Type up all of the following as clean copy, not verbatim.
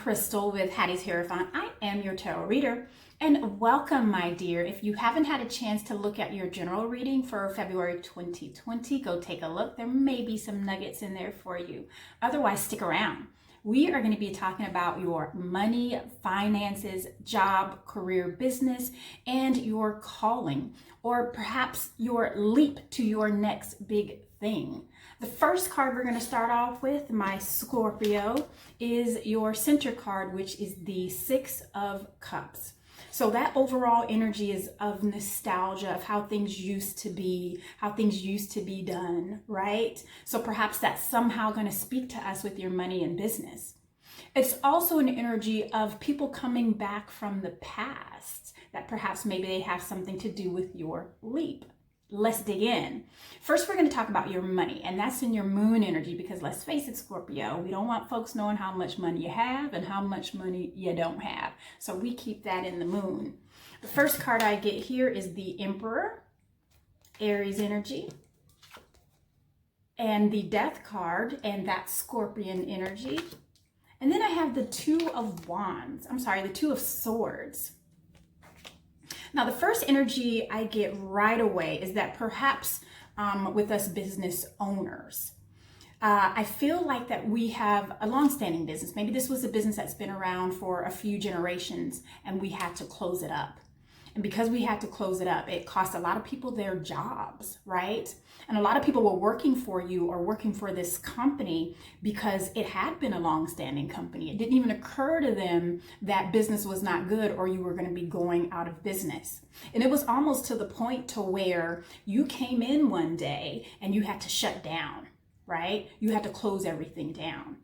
Crystal with Hattis Daughter. I am your tarot reader, and welcome, my dear. If you haven't had a chance to look at your general reading for February 2020, go take a look. There may be some nuggets in there for you. Otherwise, stick around. We are going to be talking about your money, finances, job, career, business, and your calling, or perhaps your leap to your next big thing. The first card we're going to start off with, my Scorpio, is your center card, which is the Six of Cups. So that overall energy is of nostalgia, of how things used to be, how things used to be done, right? So perhaps that's somehow going to speak to us with your money and business. It's also an energy of people coming back from the past, that perhaps maybe they have something to do with your leap. Let's dig in. First, we're going to talk about your money, and that's in your moon energy, because let's face it, Scorpio, we don't want folks knowing how much money you have and how much money you don't have. So we keep that in the moon. The first card I get here is the Emperor, Aries energy, and the Death card, and that's Scorpion energy. And then I have the Two of Wands. the Two of Swords. Now, the first energy I get right away is that perhaps with us business owners, I feel like that we have a long-standing business. Maybe this was a business that's been around for a few generations and we had to close it up. And because we had to close it up, it cost a lot of people their jobs, right? And a lot of people were working for you or working for this company because it had been a long-standing company. It didn't even occur to them that business was not good or you were going to be going out of business. And it was almost to the point to where you came in one day and you had to shut down, right? You had to close everything down.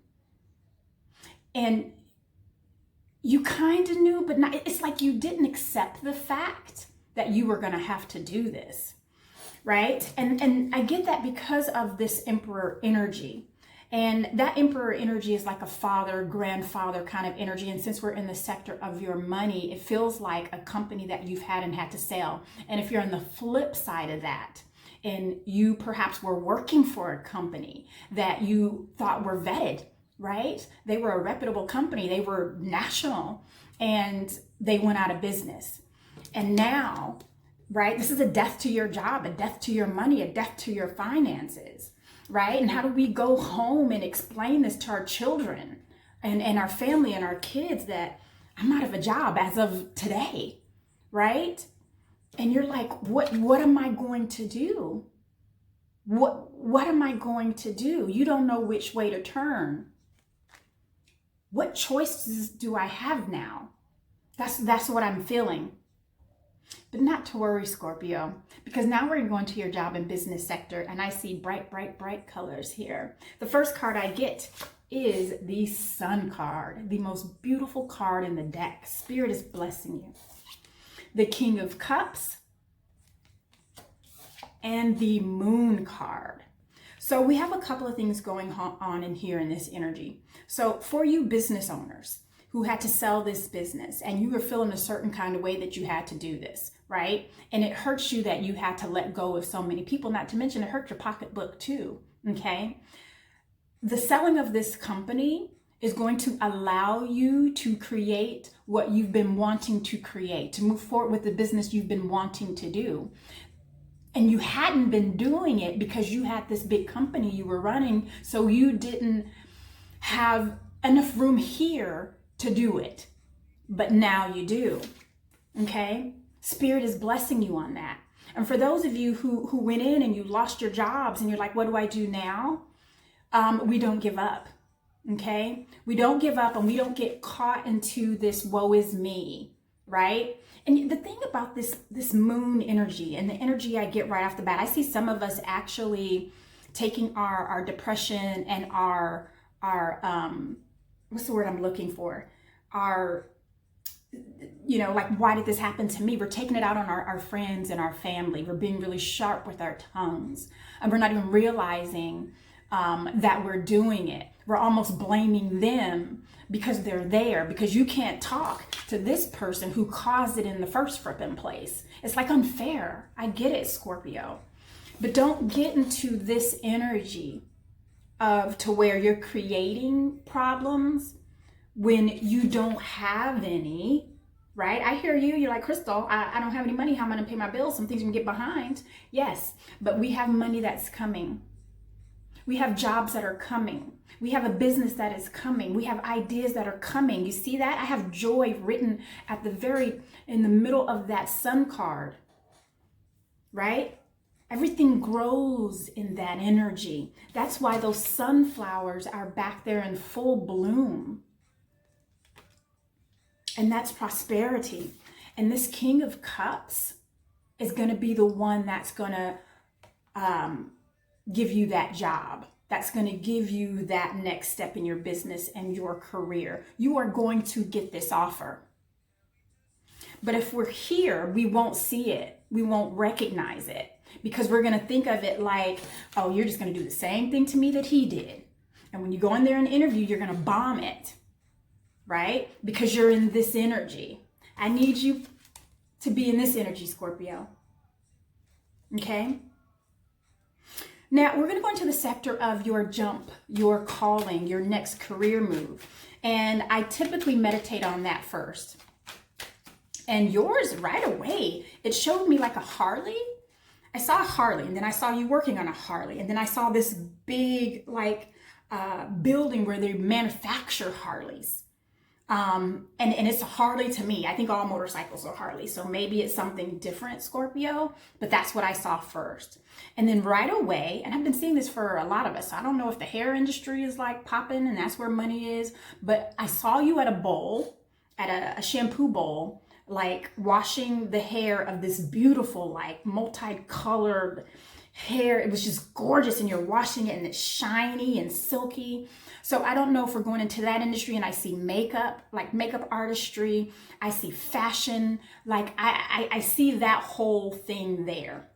And you kind of knew, but not, it's like you didn't accept the fact that you were going to have to do this, right? And I get that because of this Emperor energy. And that Emperor energy is like a father, grandfather kind of energy. And since we're in the sector of your money, it feels like a company that you've had and had to sell. And if you're on the flip side of that, and you perhaps were working for a company that you thought were vetted, right? They were a reputable company. They were national and they went out of business. And now, right, this is a death to your job, a death to your money, a death to your finances, right? And how do we go home and explain this to our children and our family and our kids that I'm out of a job as of today, right? And you're like, what am I going to do? What am I going to do? You don't know which way to turn. What choices do I have now? That's what I'm feeling. But not to worry, Scorpio, because now we're going to your job and business sector, and I see bright, bright, bright colors here. The first card I get is the Sun card, the most beautiful card in the deck. Spirit is blessing you. The King of Cups and the Moon card. So we have a couple of things going on in here in this energy. So for you business owners who had to sell this business and you were feeling a certain kind of way that you had to do this, right? And it hurts you that you had to let go of so many people, not to mention it hurt your pocketbook too, okay? The selling of this company is going to allow you to create what you've been wanting to create, to move forward with the business you've been wanting to do. And you hadn't been doing it because you had this big company you were running, so you didn't have enough room here to do it. But now you do, okay? Spirit is blessing you on that. And for those of you who went in and you lost your jobs and you're like, what do I do now? We don't give up, okay? We don't give up and we don't get caught into this woe is me, right? And the thing about this moon energy and the energy I get right off the bat, I see some of us actually taking our depression and our what's the word I'm looking for? Like, why did this happen to me? We're taking it out on our friends and our family. We're being really sharp with our tongues. And we're not even realizing that we're doing it. We're almost blaming them because they're there, because you can't talk to this person who caused it in the first flipping place. It's like unfair. I get it, Scorpio. But don't get into this energy of to where you're creating problems when you don't have any, right? I hear you. You're like, Crystal, I don't have any money. How am I going to pay my bills? Some things can get behind. Yes, but we have money that's coming. We have jobs that are coming. We have a business that is coming. We have ideas that are coming. You see that? I have joy written at in the middle of that sun card, right? Everything grows in that energy. That's why those sunflowers are back there in full bloom. And that's prosperity. And this King of Cups is going to be the one that's going to give you that job. That's going to give you that next step in your business and your career. You are going to get this offer. But if we're here, we won't see it. We won't recognize it because we're going to think of it like, oh, you're just going to do the same thing to me that he did. And when you go in there and interview, you're going to bomb it, right? Because you're in this energy. I need you to be in this energy, Scorpio. Okay? Now, we're going to go into the sector of your jump, your calling, your next career move. And I typically meditate on that first. And yours, right away, it showed me like a Harley. I saw a Harley, and then I saw you working on a Harley. And then I saw this big, building where they manufacture Harleys. And it's a Harley to me. I think all motorcycles are Harley. So maybe it's something different, Scorpio, but that's what I saw first. And then right away, and I've been seeing this for a lot of us. I don't know if the hair industry is like popping and that's where money is, but I saw you at a bowl, at a shampoo bowl, like washing the hair of this beautiful, like multicolored hair. It was just gorgeous, and you're washing it and it's shiny and silky. So I don't know if we're going into that industry, and I see makeup, like makeup artistry. I see fashion, like I see that whole thing there.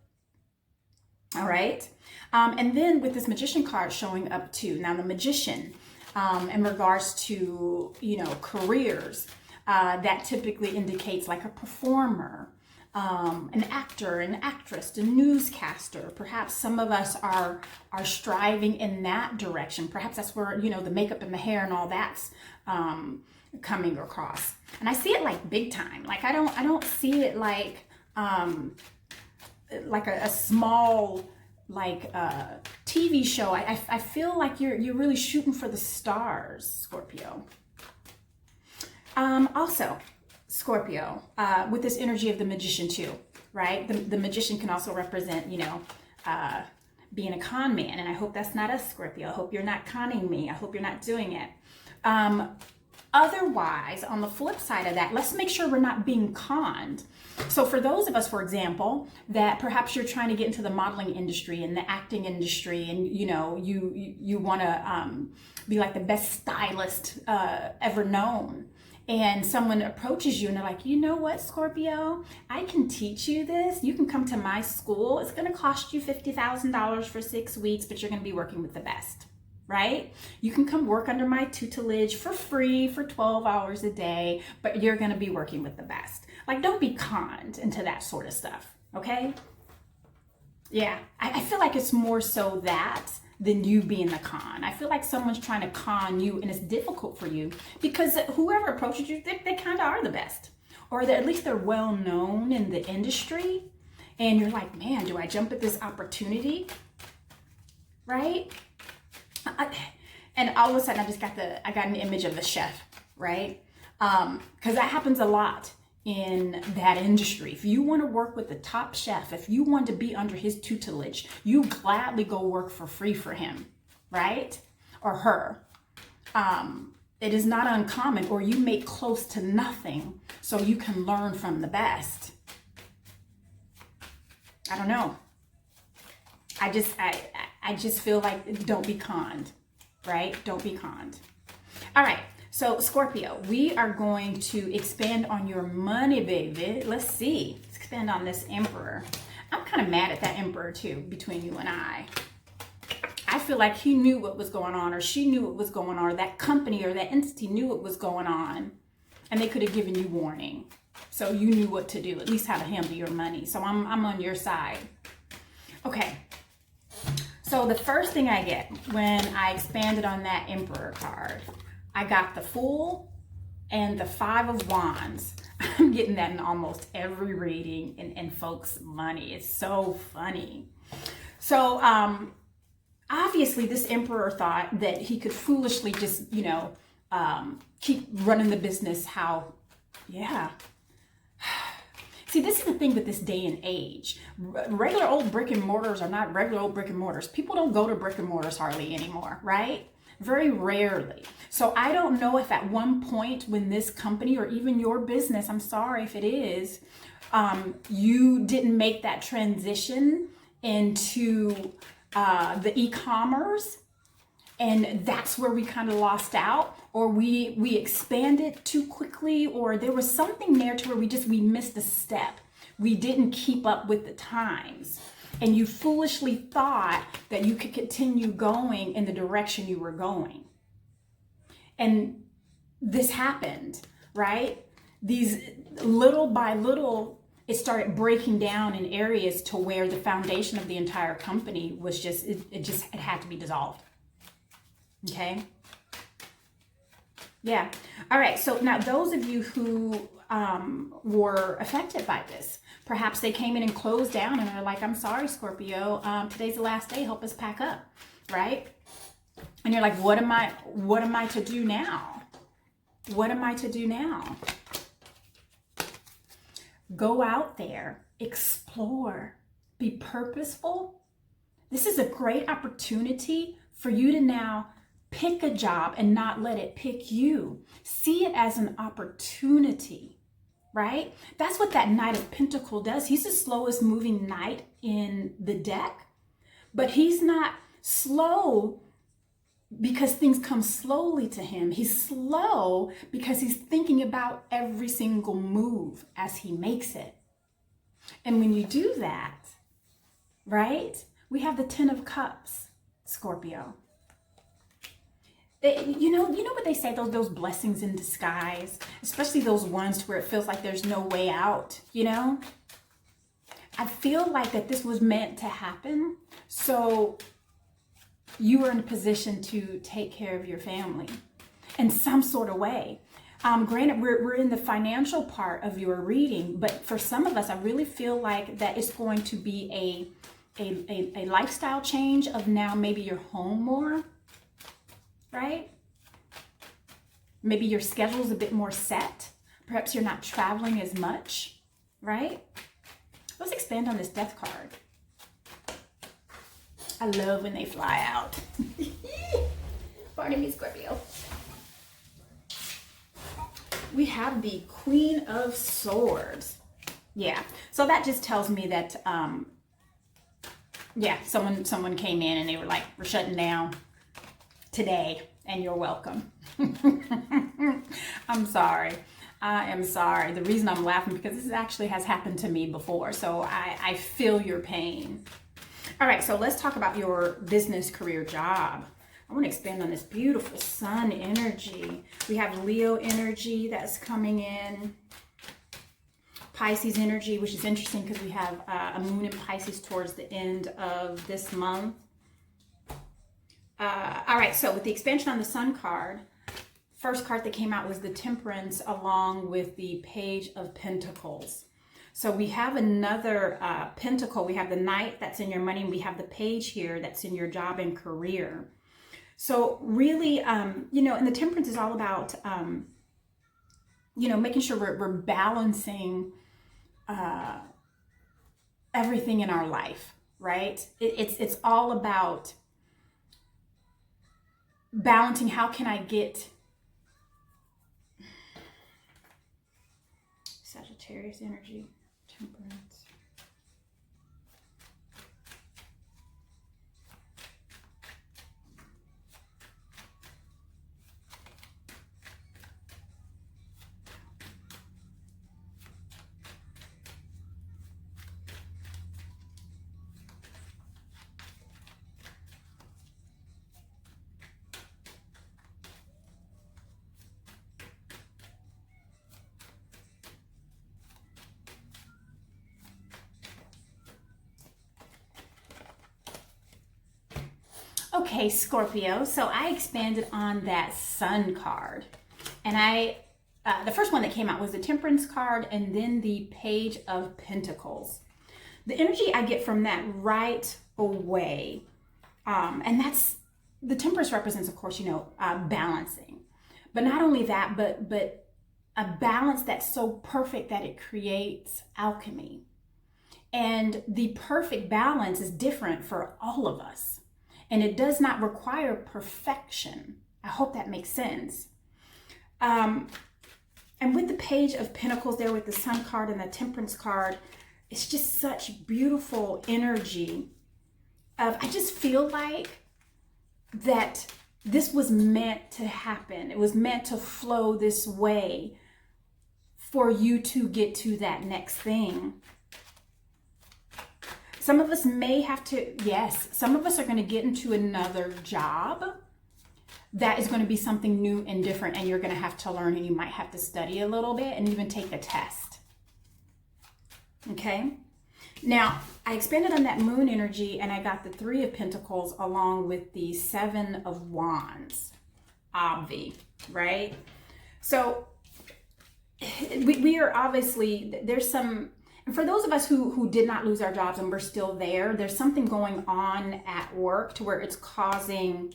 All right. And then with this Magician card showing up too. Now the Magician, in regards to, careers, that typically indicates like a performer, an actor, an actress, a newscaster. Perhaps some of us are striving in that direction. Perhaps that's where, the makeup and the hair and all that's coming across. And I see it like big time. Like I don't see it like a small TV show. I feel like you're really shooting for the stars, Scorpio. Also, Scorpio, with this energy of the Magician too, right? The Magician can also represent, being a con man. And I hope that's not us, Scorpio. I hope you're not conning me. I hope you're not doing it. Otherwise, on the flip side of that, let's make sure we're not being conned. So for those of us, for example, that perhaps you're trying to get into the modeling industry and the acting industry, and you want to be like the best stylist ever known, and someone approaches you and they're like, you know what, Scorpio, I can teach you this. You can come to my school. It's going to cost you $50,000 for 6 weeks, but you're going to be working with the best. Right? You can come work under my tutelage for free for 12 hours a day, but you're going to be working with the best. Like, don't be conned into that sort of stuff. Okay? Yeah. I feel like it's more so that than you being the con. I feel like someone's trying to con you, and it's difficult for you because whoever approaches you, they kind of are the best, or at least they're well known in the industry. And you're like, man, do I jump at this opportunity? Right? And all of a sudden I got an image of the chef, right? Because that happens a lot in that industry. If you want to work with the top chef, if you want to be under his tutelage, you gladly go work for free for him, right? Or her. It is not uncommon, or you make close to nothing so you can learn from the best. I don't know. I just feel like don't be conned, right? Don't be conned. All right. So Scorpio, we are going to expand on your money, baby. Let's see. Let's expand on this Emperor. I'm kind of mad at that Emperor too, between you and I. I feel like he knew what was going on, or she knew what was going on, or that company or that entity knew what was going on, and they could have given you warning. So you knew what to do, at least how to handle your money. So I'm on your side. Okay. So the first thing I get when I expanded on that Emperor card, I got the Fool and the Five of Wands. I'm getting that in almost every reading, and folks' money. It's so funny. So obviously this emperor thought that he could foolishly just, keep running the business how, yeah. See, this is the thing with this day and age. Regular old brick and mortars are not regular old brick and mortars. People don't go to brick and mortars hardly anymore, right? Very rarely. So I don't know if at one point when this company or even your business, I'm sorry if it is, you didn't make that transition into the e-commerce, and that's where we kind of lost out, or we expanded too quickly, or there was something there to where we missed a step. We didn't keep up with the times. And you foolishly thought that you could continue going in the direction you were going. And this happened, right? These little by little, it started breaking down in areas to where the foundation of the entire company was just, it had to be dissolved. Okay? Yeah. All right. So now those of you who were affected by this, perhaps they came in and closed down and are like, I'm sorry, Scorpio, today's the last day, help us pack up, right? And you're like, what am I to do now? What am I to do now? Go out there, explore, be purposeful. This is a great opportunity for you to now pick a job and not let it pick you. See it as an opportunity. Right? That's what that Knight of Pentacles does. He's the slowest moving knight in the deck, but he's not slow because things come slowly to him. He's slow because he's thinking about every single move as he makes it. And when you do that, right? We have the Ten of Cups, Scorpio. You know what they say, those blessings in disguise, especially those ones where it feels like there's no way out, I feel like that this was meant to happen. So you were in a position to take care of your family in some sort of way. Granted, we're in the financial part of your reading, but for some of us, I really feel like that it's going to be a lifestyle change of now maybe you're home more. Right? Maybe your schedule is a bit more set. Perhaps you're not traveling as much, right? Let's expand on this Death card. I love when they fly out. Pardon me, Scorpio. We have the Queen of Swords. Yeah, so that just tells me that, someone came in and they were like, we're shutting down today, and you're welcome. I'm sorry. I am sorry. The reason I'm laughing because this actually has happened to me before, so I feel your pain. All right, so let's talk about your business, career, job. I want to expand on this beautiful Sun energy. We have Leo energy that's coming in. Pisces energy, which is interesting because we have a moon in Pisces towards the end of this month. All right, so with the expansion on the Sun card, first card that came out was the Temperance along with the Page of Pentacles. So we have another pentacle. We have the Knight that's in your money, and we have the Page here that's in your job and career. So really, and the Temperance is all about, making sure we're balancing everything in our life, right? It's all about balancing. How can I get Sagittarius energy, Temperance. Okay, Scorpio, so I expanded on that Sun card. And the first one that came out was the Temperance card and then the Page of Pentacles. The energy I get from that right away, and that's, the Temperance represents, of course, balancing. But not only that, but a balance that's so perfect that it creates alchemy. And the perfect balance is different for all of us. And it does not require perfection. I hope that makes sense. And with the Page of Pentacles there with the Sun card and the Temperance card, it's just such beautiful energy. I just feel like that this was meant to happen. It was meant to flow this way for you to get to that next thing. Some of us may have to, yes, some of us are going to get into another job that is going to be something new and different, and you're going to have to learn, and you might have to study a little bit and even take a test. Okay? Now, I expanded on that moon energy, and I got the Three of Pentacles along with the Seven of Wands. Obvi, right? So, we are obviously, there's some, and for those of us who did not lose our jobs and we're still there, there's something going on at work to where it's causing,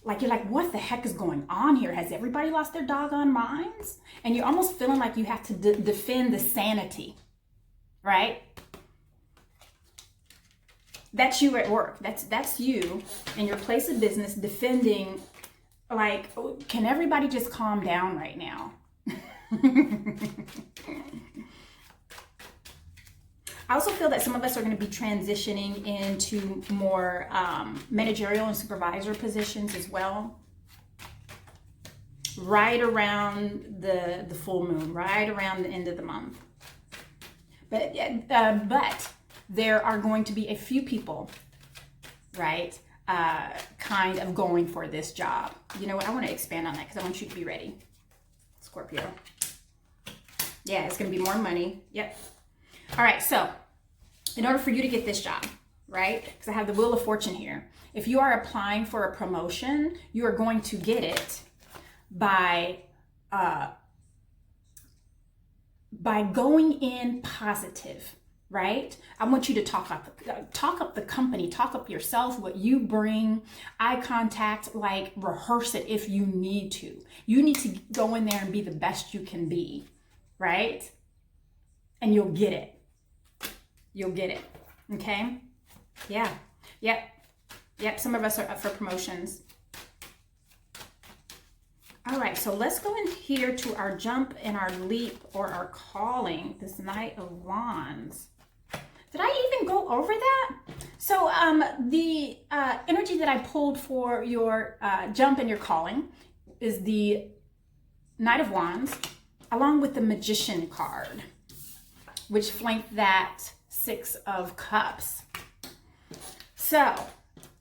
like, you're like, what the heck is going on here? Has everybody lost their doggone minds? And you're almost feeling like you have to defend the sanity, right? That's you at work. That's you in your place of business defending, like, can everybody just calm down right now? I also feel that some of us are going to be transitioning into more managerial and supervisor positions as well. Right around the full moon, right around the end of the month. But there are going to be a few people, right, kind of going for this job. You know what? I want to expand on that because I want you to be ready, Scorpio. Yeah, it's going to be more money. Yep. All right, so in order for you to get this job, right, because I have the Wheel of Fortune here, if you are applying for a promotion, you are going to get it by going in positive, right? I want you to talk up the company, talk up yourself, what you bring, eye contact, like rehearse it if you need to. You need to go in there and be the best you can be, right? And you'll get it. You'll get it. Okay? Yeah. Yep. Some of us are up for promotions. All right, so let's go in here to our jump and our leap or our calling, this Knight of Wands. Did I even go over that? So the energy that I pulled for your jump and your calling is the Knight of Wands, along with the Magician card, which flanked that Six of Cups. So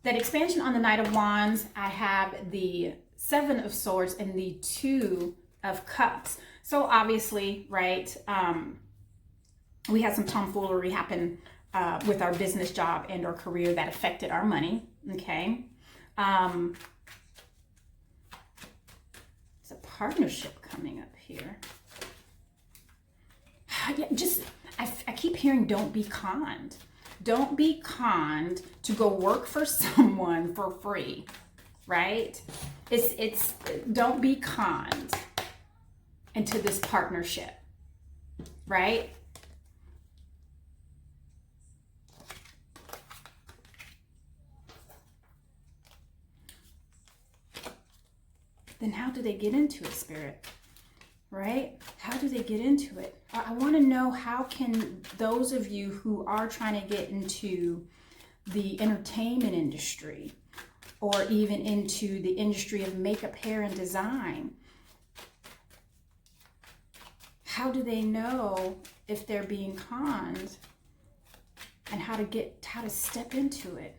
that expansion on the Knight of Wands, I have the Seven of Swords and the Two of Cups. So obviously, right, we had some tomfoolery happen with our business job and our career that affected our money, okay? It's a partnership coming up here. I keep hearing don't be conned. Don't be conned to go work for someone for free, right? It's don't be conned into this partnership, right? Then how do they get into it, Spirit? Right? How do they get into it? I want to know, how can those of you who are trying to get into the entertainment industry or even into the industry of makeup, hair, and design, how do they know if they're being conned and how to step into it?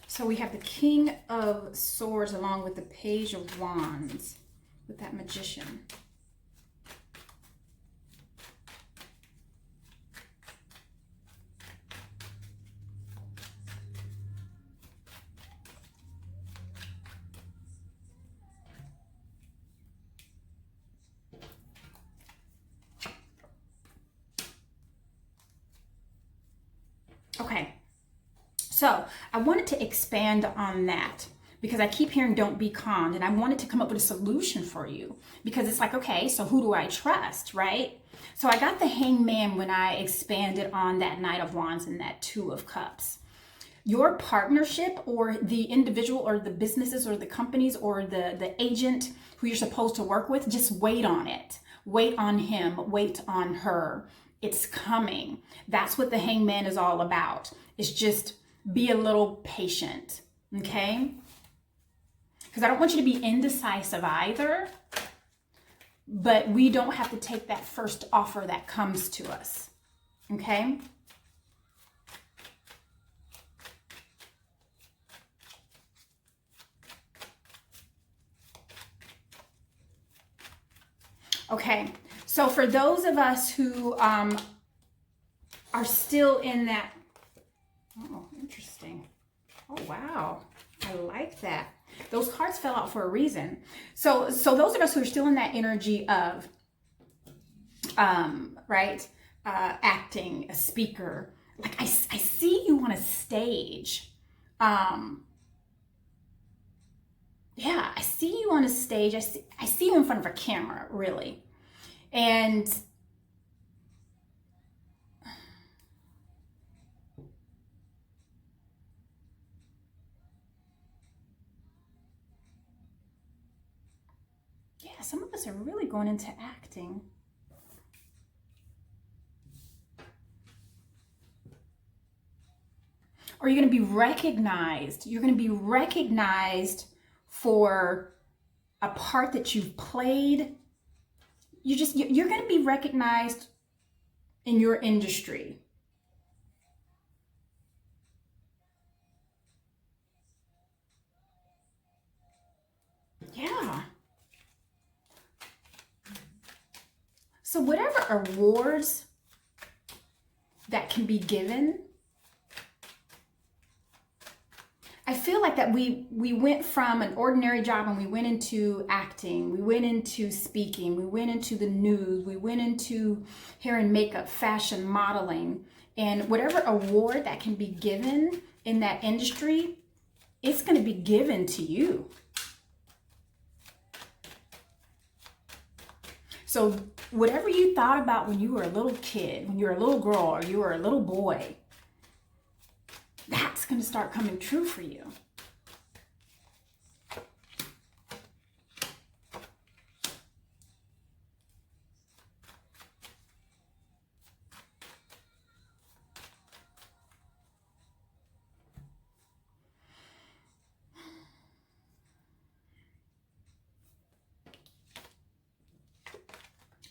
So we have the King of Swords along with the Page of Wands with that Magician. So I wanted to expand on that because I keep hearing don't be conned, and I wanted to come up with a solution for you because it's like, okay, so who do I trust, right? So I got the Hangman when I expanded on that Knight of Wands and that Two of Cups. Your partnership or the individual or the businesses or the companies or the agent who you're supposed to work with, just wait on it. Wait on him, wait on her. It's coming. That's what the Hangman is all about. It's just be a little patient, okay? Because I don't want you to be indecisive either, but we don't have to take that first offer that comes to us, okay? Okay, so for those of us who are still in that, oh, interesting. Oh, wow, I like that. Those cards fell out for a reason. So those of us who are still in that energy of, acting, a speaker, like I see you on a stage. Yeah, I see you on a stage. I see you in front of a camera, really. And yeah, some of us are really going into acting. Or you're going to be recognized. You're going to be recognized for a part that you've played. You're going to be recognized in your industry. Yeah. So whatever awards that can be given, I feel like that we went from an ordinary job and we went into acting, we went into speaking, we went into the news, we went into hair and makeup, fashion, modeling, and whatever award that can be given in that industry, it's going to be given to you. So whatever you thought about when you were a little kid, when you were a little girl, or you were a little boy, that's going to start coming true for you.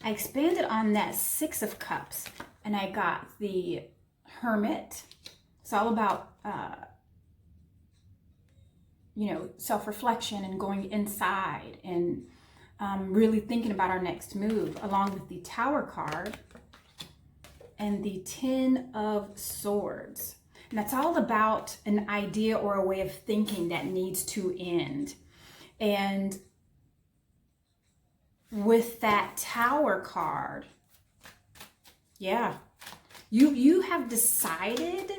I expanded on that Six of Cups and I got the Hermit. It's all about, self-reflection and going inside and really thinking about our next move, along with the Tower card and the Ten of Swords. And that's all about an idea or a way of thinking that needs to end. And with that Tower card, yeah, you have decided,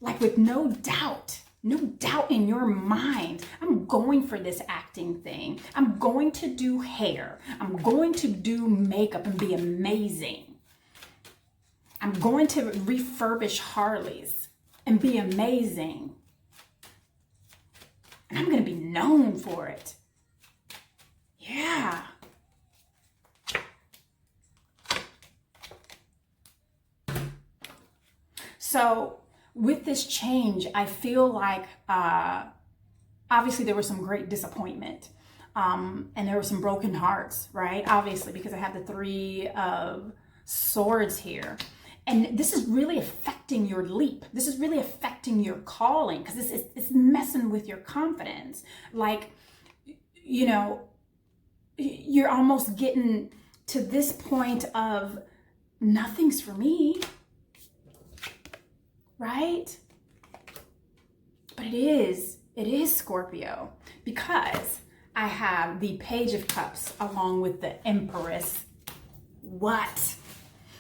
like with no doubt in your mind, I'm going for this acting thing. I'm going to do hair. I'm going to do makeup and be amazing. I'm going to refurbish Harleys and be amazing. And I'm going to be known for it. Yeah. So with this change, I feel like obviously there was some great disappointment and there were some broken hearts, right? Obviously, because I have the Three of Swords here. And this is really affecting your leap. This is really affecting your calling because it's messing with your confidence. Like, you're almost getting to this point of nothing's for me. Right? But it is Scorpio, because I have the Page of Cups along with the Empress. What?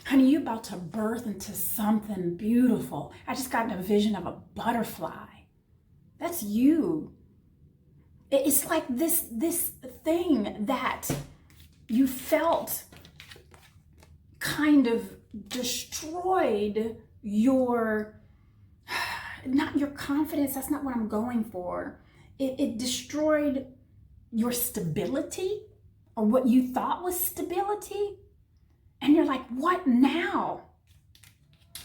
Honey, you're about to birth into something beautiful. I just got a vision of a butterfly. That's you. It's like this thing that you felt kind of destroyed your, not your confidence, that's not what I'm going for. It destroyed your stability, or what you thought was stability. And you're like, what now?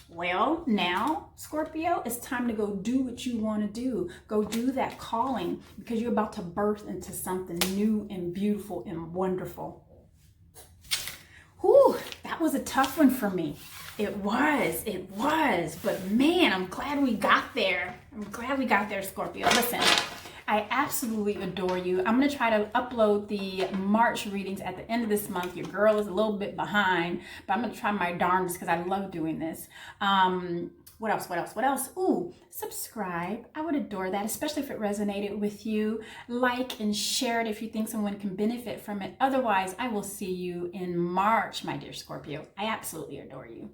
Well, now, Scorpio, it's time to go do what you want to do. Go do that calling, because you're about to birth into something new and beautiful and wonderful. Whew, that was a tough one for me. It was. But man, I'm glad we got there. Scorpio. Listen, I absolutely adore you. I'm going to try to upload the March readings at the end of this month. Your girl is a little bit behind, but I'm going to try my darndest because I love doing this. What else? Ooh, subscribe. I would adore that, especially if it resonated with you. Like and share it if you think someone can benefit from it. Otherwise, I will see you in March, my dear Scorpio. I absolutely adore you.